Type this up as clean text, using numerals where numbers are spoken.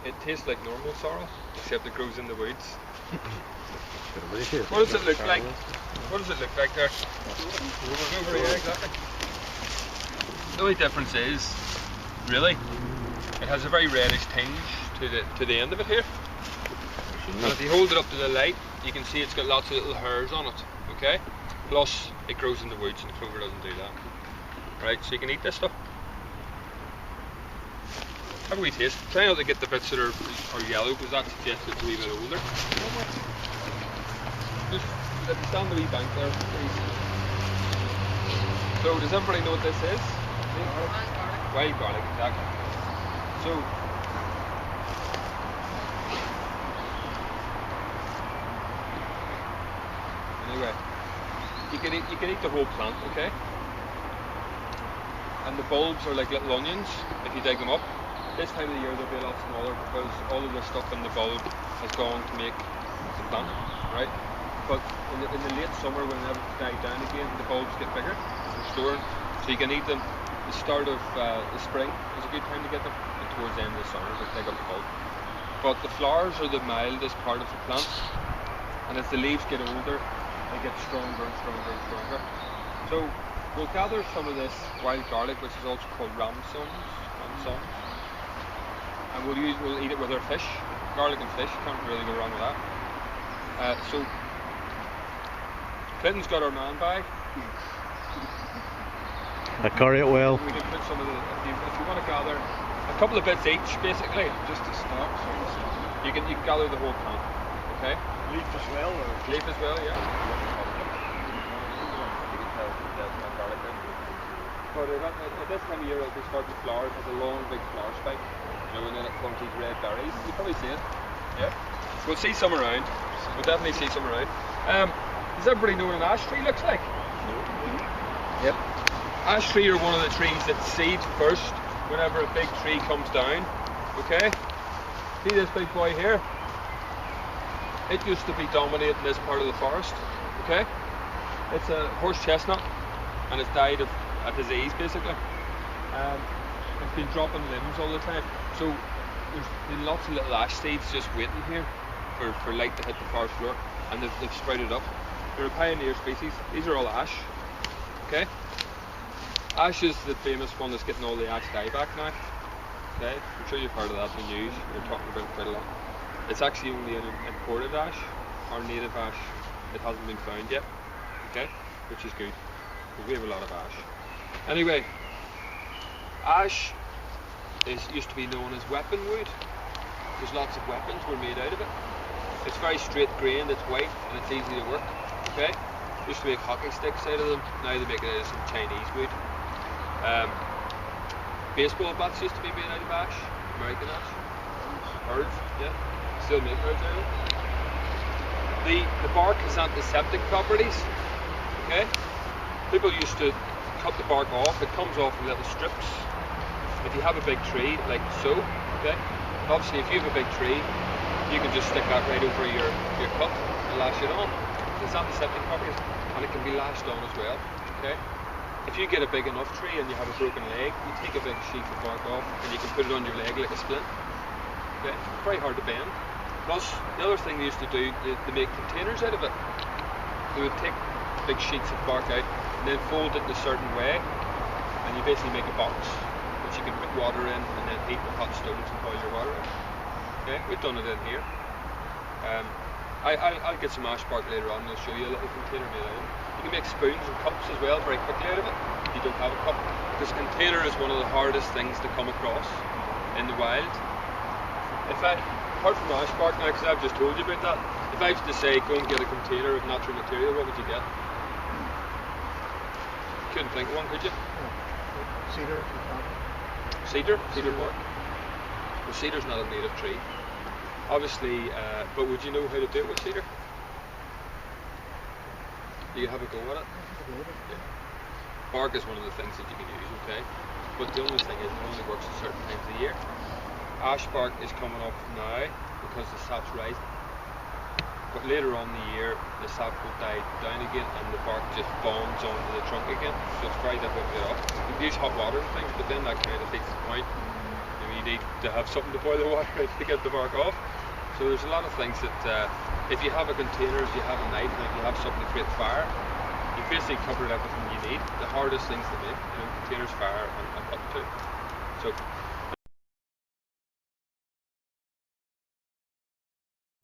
It tastes like normal sorrel, except it grows in the woods. What does it look like? What does it look like there? Over here, exactly. The only difference is, really, it has a very reddish tinge to the end of it here. And if you hold it up to the light, you can see it's got lots of little hairs on it. Okay. Plus, it grows in the woods, and clover doesn't do that. Right. So you can eat this stuff. Have a wee taste. Try not to get the bits that are yellow, because that suggests it's a wee bit older. Just let me stand the wee bank there, please. So, does everybody know what this is? Wild garlic, exactly. So, anyway, you can eat the whole plant, okay? And the bulbs are like little onions if you dig them up. This time of the year they'll be a lot smaller because all of the stuff in the bulb has gone to make the plant, right? But in the late summer, when they die down again, the bulbs get bigger, restored, so you can eat them. The start of the spring is a good time to get them, and towards the end of the summer they take up the bulb. But the flowers are the mildest part of the plant, and as the leaves get older, they get stronger and stronger and stronger. So we'll gather some of this wild garlic, which is also called ramsons. And we'll eat it with our fish, garlic and fish. Can't really go wrong with that. So Clinton's got our man bag. I carry it well. We can put some of the, if you want to gather a couple of bits each, basically, just to start. You can gather the whole plant. Okay. Leaf as well, or leaf as well, yeah. But at this time of year, as they start to flower, it has a long, big flower spike. And then it comes these red berries. You probably see it. Yeah. We'll see some around. We'll definitely see some around. Does everybody know what an ash tree looks like? Yep. Ash tree are one of the trees that seed first whenever a big tree comes down. Okay? See this big boy here? It used to be dominating this part of the forest. Okay? It's a horse chestnut and it's died of a disease basically. It's been dropping limbs all the time. So there's been lots of little ash seeds just waiting here for light to hit the forest floor, and they've sprouted up. They're a pioneer species. These are all ash. Okay? Ash is the famous one that's getting all the ash dieback now. Okay? I'm sure you've heard of that in the news. They're talking about it quite a lot. It's actually only an imported ash. Our native ash, it hasn't been found yet. Okay? Which is good. Because we have a lot of ash. Anyway, ash used to be known as weapon wood, because lots of weapons were made out of it. It's very straight grained, it's white, and it's easy to work. Okay? Used to make hockey sticks out of them, now they make it out of some Chinese wood. Baseball bats used to be made out of ash, American ash. Birds, yeah. Still make birds out of it. The bark has antiseptic properties. Okay? People used to cut the bark off, it comes off in little strips. If you have a big tree, like so, okay? Obviously if you have a big tree, you can just stick that right over your cut and lash it on. It's antiseptic properties, and it can be lashed on as well, okay? If you get a big enough tree and you have a broken leg, you take a big sheet of bark off and you can put it on your leg like a splint. Okay? Very hard to bend. Plus, the other thing they used to do, they make containers out of it. They would take big sheets of bark out and then fold it in a certain way, and you basically make a box which you can put water in and then heat with hot stones and boil your water in. Okay, we've done it in here. I'll get some ash bark later on and I'll show you a little container made out of it. You can make spoons and cups as well very quickly out of it if you don't have a cup, because a container is one of the hardest things to come across in the wild. Apart from ash bark now, because I've just told you about that, if I was to say go and get a container of natural material, what would you get? Couldn't think of one, could you? cedar. Cedar? Cedar bark? Well, cedar's not a native tree. Obviously, but would you know how to do it with cedar? You have a go at it? Yeah. Bark is one of the things that you can use, okay? But the only thing is it only works at certain times of the year. Ash bark is coming up now because the sap's rising. But later on in the year, the sap will die down again and the bark just bonds onto the trunk again. So it's very difficult to get off. You can use hot water and things, but then that kind of takes the point. You need to have something to boil the water in to get the bark off. So there's a lot of things that if you have a container, if you have a knife, and if you have something to create fire, you've basically covered everything you need. The hardest things to make, containers, fire, and cutting too. So